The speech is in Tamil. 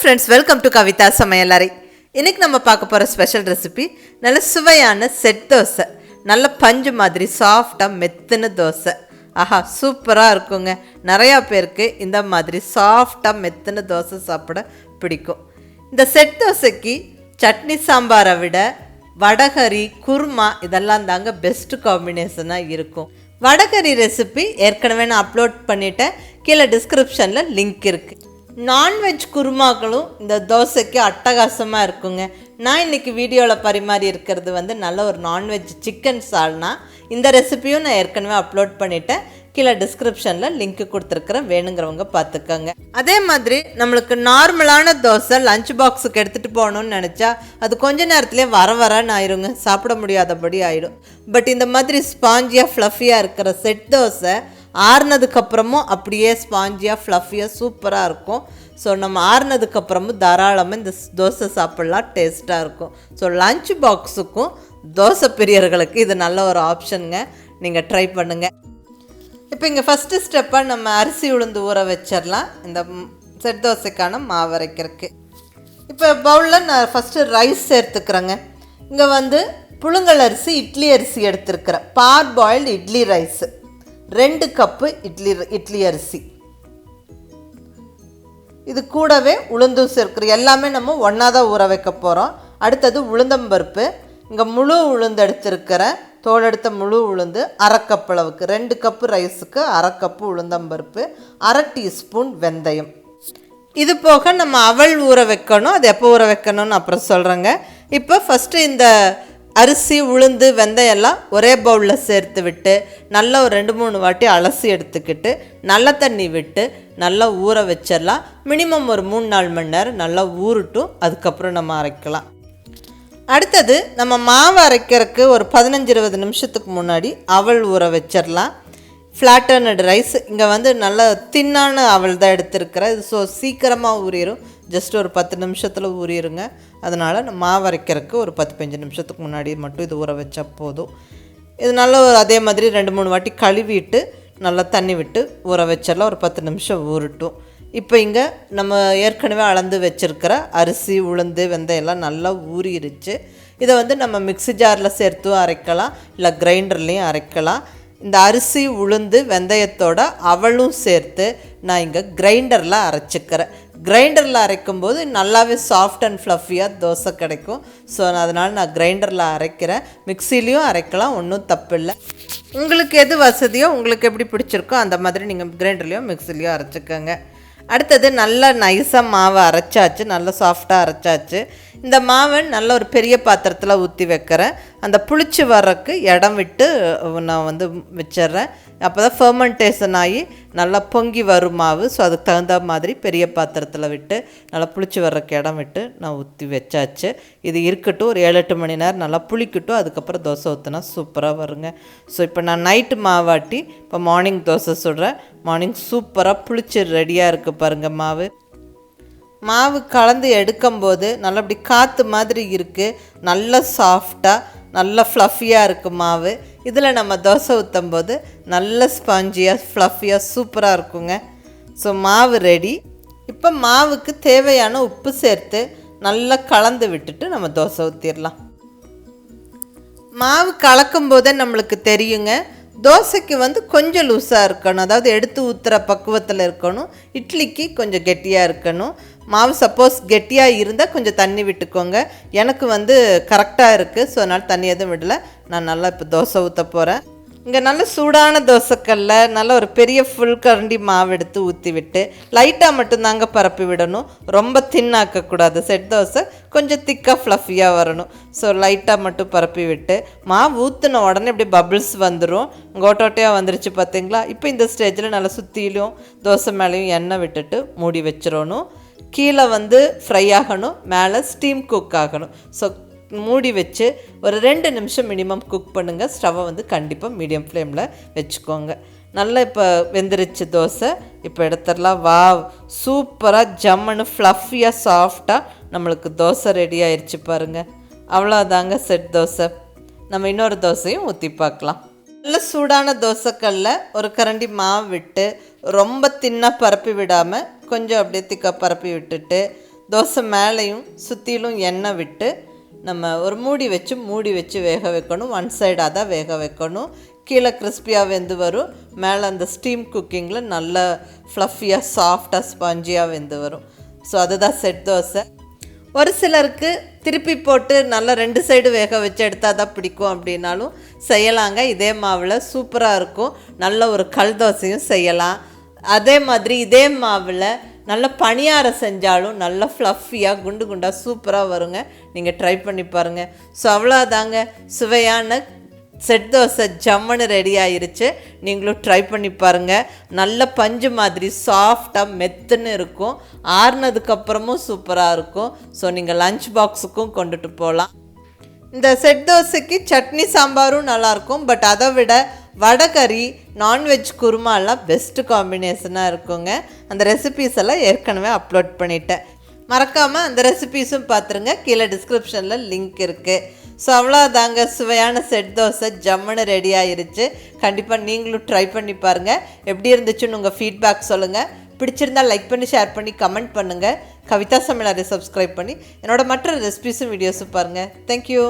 friends, welcome to Kavitha Samayalarai. இன்னைக்கு நம்ம பார்க்க போற ஸ்பெஷல் ரெசிபி நல்ல சுவையான செட் தோசை. நல்ல பஞ்சு மாதிரி சாஃப்ட்டா மெத்துன தோசை. ஆஹா, சூப்பரா இருக்குங்க. நிறைய பேருக்கு இந்த மாதிரி சாஃப்ட்டா மெத்துன தோசை சாப்பிட பிடிக்கும். இந்த செட் தோசைக்கு சட்னி சாம்பாரை விட வடகரி குருமா இதெல்லாம் தாங்க பெஸ்ட் காம்பினேஷனாக இருக்கும். வடகரி ரெசிபி ஏற்கனவே நான் அப்லோட் பண்ணிட்டேன். கீழே டிஸ்கிரிப்ஷனில் லிங்க் இருக்குது. நான்வெஜ் குருமாக்களும் இந்த தோசைக்கு அட்டகாசமாக இருக்குங்க. நான் இன்றைக்கி வீடியோவில் பரிமாறி இருக்கிறது நல்ல ஒரு நான்வெஜ் சிக்கன் சால்னா. இந்த ரெசிபியும் நான் ஏற்கனவே அப்லோட் பண்ணிட்டேன். கீழே டிஸ்கிரிப்ஷனில் லிங்க் கொடுத்துருக்குறேன், வேணுங்கிறவங்க பார்த்துக்கோங்க. அதே மாதிரி நம்மளுக்கு நார்மலான தோசை லஞ்ச் பாக்ஸுக்கு எடுத்துகிட்டு போகணுன்னு நினச்சா அது கொஞ்ச நேரத்துலேயே வரன்னு ஆயிடுங்க, சாப்பிட முடியாதபடி ஆயிடும். பட் இந்த மாதிரி ஸ்பாஞ்சியாக ஃப்ளஃபியாக இருக்கிற செட் தோசை ஆறுனதுக்கப்புறமும் அப்படியே ஸ்பாஞ்சியாக ஃப்ளஃபியாக சூப்பராக இருக்கும். ஸோ நம்ம ஆறுனதுக்கப்புறமும் தாராளமாக இந்த தோசை சாப்பிட்லாம், டேஸ்ட்டாக இருக்கும். ஸோ லஞ்ச் பாக்ஸுக்கும் தோசை பிரியர்களுக்கு இது நல்ல ஒரு ஆப்ஷனுங்க, நீங்கள் ட்ரை பண்ணுங்கள். இப்போ இங்கே ஃபஸ்ட்டு ஸ்டெப்பாக நம்ம அரிசி உளுந்து ஊற வச்சிடலாம் இந்த செட் தோசைக்கான மாவு அரைக்கிறதுக்கு. இப்போ பவுலில் நான் ஃபஸ்ட்டு ரைஸ் சேர்த்துக்கிறேங்க. இங்கே புழுங்கல் அரிசி இட்லி அரிசி எடுத்துருக்கிறேன். Parboiled idli rice 2 cup idli அரிசி. இது கூடவே உளுந்தும் சேர்க்குறோம். எல்லாமே நம்ம ஒன்றா தான் ஊற வைக்க போகிறோம். அடுத்தது உளுந்தம்பருப்பு. இங்கே முழு உளுந்து எடுத்துருக்கிறேன், தோல் எடுத்த முழு உளுந்து 1/2 கப் அளவுக்கு. 2 கப்பு ரைஸுக்கு 1/2 கப்பு உளுந்தம்பருப்பு, 1/2 டீஸ்பூன் வெந்தயம். இது போக நம்ம அவல் ஊற வைக்கணும். அது எப்போ ஊற வைக்கணும்னு அப்புறம் சொல்கிறேங்க. இப்போ ஃபஸ்ட்டு இந்த அரிசி உளுந்து வெந்தயம் எல்லாம் ஒரே பவுலில் சேர்த்து விட்டு நல்லா ஒரு 2-3 வாட்டி அலசி எடுத்துக்கிட்டு நல்ல தண்ணி விட்டு நல்லா ஊற வச்சிடலாம். மினிமம் ஒரு 3-4 மணி நேரம் நல்லா ஊறட்டும், அதுக்கப்புறம் நம்ம அரைக்கலாம். அடுத்தது நம்ம மாவு அரைக்கிறதுக்கு ஒரு 15-20 நிமிஷத்துக்கு முன்னாடி அவல் ஊற வச்சிடலாம். ஃப்ளாட்டர்னட் ரைஸ் இங்கே நல்ல தின்னான அவல் தான் எடுத்துருக்கிறேன். இது ஸோ சீக்கிரமாக ஊறிடும், ஜஸ்ட் ஒரு 10 நிமிஷத்தில் ஊறிடுங்க. அதனால் மாவு அரைக்கிறதுக்கு ஒரு 10-15 நிமிஷத்துக்கு முன்னாடி மட்டும் இது ஊற வச்சா போதும். இது நல்லா அதே மாதிரி 2-3 வாட்டி கழுவிட்டு நல்லா தண்ணி விட்டு ஊற வச்சிடலாம். ஒரு 10 நிமிஷம் ஊறட்டும். இப்போ இங்கே நம்ம ஏற்கனவே அளந்து வச்சுருக்கிற அரிசி உளுந்து வெந்தயம் எல்லாம் நல்லா ஊறிடுச்சு. இதை நம்ம மிக்ஸி ஜாரில் சேர்த்தும் அரைக்கலாம், இல்லை கிரைண்டர்லேயும் அரைக்கலாம். இந்த அரிசி உளுந்து வெந்தயத்தோட அவளும் சேர்த்து நான் இங்கே கிரைண்டரில் அரைச்சிக்கிறேன். கிரைண்டரில் அரைக்கும்போது நல்லாவே சாஃப்ட் அண்ட் ஃப்ளஃபியாக தோசை கிடைக்கும். ஸோ அதனால் நான் கிரைண்டரில் அரைக்கிறேன். மிக்சிலையும் அரைக்கலாம், ஒன்றும் தப்பு இல்லை. உங்களுக்கு எது வசதியோ, உங்களுக்கு எப்படி பிடிச்சிருக்கோ அந்த மாதிரி நீங்கள் கிரைண்டர்லேயோ மிக்சிலையோ அரைச்சிக்கோங்க. அடுத்தது நல்லா நைஸாக மாவை அரைச்சாச்சு, நல்லா சாஃப்டாக அரைச்சாச்சு. இந்த மாவை நல்ல ஒரு பெரிய பாத்திரத்தில் ஊற்றி வைக்கிறேன். அந்த புளிச்சு வர்றதுக்கு இடம் விட்டு நான் வச்சிட்றேன். அப்போ தான் ஃபெர்மெண்டேஷன் ஆகி நல்லா பொங்கி வரும் மாவு. ஸோ அதுக்கு தகுந்த மாதிரி பெரிய பாத்திரத்தில் விட்டு நல்லா புளிச்சு வர்றதுக்கு இடம் விட்டு நான் ஊற்றி வச்சாச்சு. இது இருக்கட்டும், ஒரு 7-8 மணி நேரம் நல்லா புளிக்கட்டும். அதுக்கப்புறம் தோசை ஊற்றினா சூப்பராக வருங்க. ஸோ இப்போ நான் நைட்டு மாவாட்டி இப்போ மார்னிங் தோசை சுடுறேன். மார்னிங் சூப்பராக புளிச்சு ரெடியாக இருக்குது பாருங்கள். மாவு கலந்து எடுக்கும்போது நல்லா அப்படி காற்று மாதிரி இருக்குது, நல்லா சாஃப்டாக நல்லா ஃப்ளஃபியாக இருக்குது மாவு. இதில் நம்ம தோசை ஊற்றும் போது நல்ல ஸ்பாஞ்சியாக ஃப்ளஃபியாக சூப்பராக இருக்குங்க. ஸோ மாவு ரெடி. இப்போ மாவுக்கு தேவையான உப்பு சேர்த்து நல்லா கலந்து விட்டுட்டு நம்ம தோசை ஊற்றிடலாம். மாவு கலக்கும் போதே நம்மளுக்கு தெரியுங்க, தோசைக்கு கொஞ்சம் லூஸாக இருக்கணும், அதாவது எடுத்து ஊற்றுற பக்குவத்தில் இருக்கணும். இட்லிக்கு கொஞ்சம் கெட்டியாக இருக்கணும். மாவு சப்போஸ் கெட்டியாக இருந்தால் கொஞ்சம் தண்ணி விட்டுக்கோங்க. எனக்கு கரெக்டாக இருக்குது. ஸோ அதனால் தண்ணி எதுவும் விடலை. நான் நல்லா இப்போ தோசை ஊற்ற போகிறேன். இங்கே நல்ல சூடான தோசைக்கல்ல நல்ல ஒரு பெரிய ஃபுல் கரண்டி மாவு எடுத்து ஊற்றி விட்டு லைட்டாக மட்டும்தாங்க பரப்பி விடணும், ரொம்ப தின்னாக்கக்கூடாது. செட் தோசை கொஞ்சம் திக்காக ஃப்ளஃபியாக வரணும். ஸோ லைட்டாக மட்டும் பரப்பி விட்டு மாவு ஊற்றின உடனே இப்படி பபிள்ஸ் வந்துடும், கோட்டோட்டையாக வந்துருச்சு பார்த்தீங்களா. இப்போ இந்த ஸ்டேஜில் நல்லா சுற்றிலும் தோசை மேலேயும் எண்ணெய் விட்டுட்டு மூடி வச்சிடணும். கீழே ஃப்ரை ஆகணும், மேலே ஸ்டீம் குக் ஆகணும். ஸோ மூடி வச்சு ஒரு 2 நிமிஷம் மினிமம் குக் பண்ணுங்கள். ஸ்டவ்வை கண்டிப்பாக மீடியம் ஃப்ளேமில் வச்சுக்கோங்க. நல்லா இப்போ வெந்துருச்சு தோசை. இப்போ எடுத்துடலாம். வா, சூப்பராக ஜம்முன்னு ஃப்ளஃபியாக சாஃப்டாக நம்மளுக்கு தோசை ரெடி ஆயிடுச்சு பாருங்கள். அவ்வளோதாங்க செட் தோசை. நம்ம இன்னொரு தோசையும் ஊற்றி பார்க்கலாம். நல்ல சூடான தோசைக்கல்ல ஒரு கரண்டி மாவு விட்டு ரொம்ப தின்னாக பரப்பி விடாமல் கொஞ்சம் அப்படியே திக்காக பரப்பி விட்டுட்டு தோசை மேலேயும் சுற்றிலும் எண்ணெய் விட்டு நம்ம ஒரு மூடி வச்சு வேக வைக்கணும். ஒன் சைடாக தான் வேக வைக்கணும். கீழே கிறிஸ்பியாக வெந்து வரும், மேலே அந்த ஸ்டீம் குக்கிங்கில் நல்ல ஃப்ளஃபியாக சாஃப்டாக ஸ்பாஞ்சியாக வெந்து வரும். ஸோ அதுதான் செட் தோசை. ஒரு சிலருக்கு திருப்பி போட்டு நல்லா 2 சைடு வேக வச்சு எடுத்தால் தான் பிடிக்கும் அப்படின்னாலும் செய்யலாங்க. இதே மாவில் சூப்பராக இருக்கும். நல்ல ஒரு கல் தோசையும் செய்யலாம். அதே மாதிரி இதே மாவில் நல்ல பணியாரம் செஞ்சாலும் நல்லா ஃப்ளஃபியாக குண்டு குண்டாக சூப்பராக வருங்க. நீங்கள் ட்ரை பண்ணி பாருங்கள். ஸோ அவ்வளோதாங்க, சுவையான செட் தோசை ஜம்முன்னு ரெடி ஆயிருச்சு. நீங்களும் ட்ரை பண்ணி பாருங்கள். நல்ல பஞ்சு மாதிரி சாஃப்டாக மெத்துன்னு இருக்கும். ஆறுனதுக்கப்புறமும் சூப்பராக இருக்கும். ஸோ நீங்கள் லஞ்ச் பாக்ஸுக்கும் கொண்டுட்டு போகலாம். இந்த செட் தோசைக்கு சட்னி சாம்பாரும் நல்லாயிருக்கும். பட் அதை விட வடகறி நான்வெஜ் குருமாலாம் பெஸ்ட்டு காம்பினேஷனாக இருக்குங்க. அந்த ரெசிபீஸ் எல்லாம் ஏற்கனவே அப்லோட் பண்ணிட்டேன். மறக்காமல் அந்த ரெசிபீஸும் பார்த்துருங்க. கீழே டிஸ்கிரிப்ஷனில் லிங்க் இருக்குது. ஸோ அவ்வளோதாங்க, சுவையான செட் தோசை ஜம்முன்னு ரெடி ஆயிருச்சு. கண்டிப்பாக நீங்களும் ட்ரை பண்ணி பாருங்கள். எப்படி இருந்துச்சுன்னு உங்கள் ஃபீட்பேக் சொல்லுங்கள். பிடிச்சிருந்தால் லைக் பண்ணி, ஷேர் பண்ணி, கமெண்ட் பண்ணுங்கள். கவிதா சமையலறை சப்ஸ்கிரைப் பண்ணி என்னோட மற்ற ரெசிபீஸும் வீடியோஸும் பாருங்கள். தேங்க்யூ.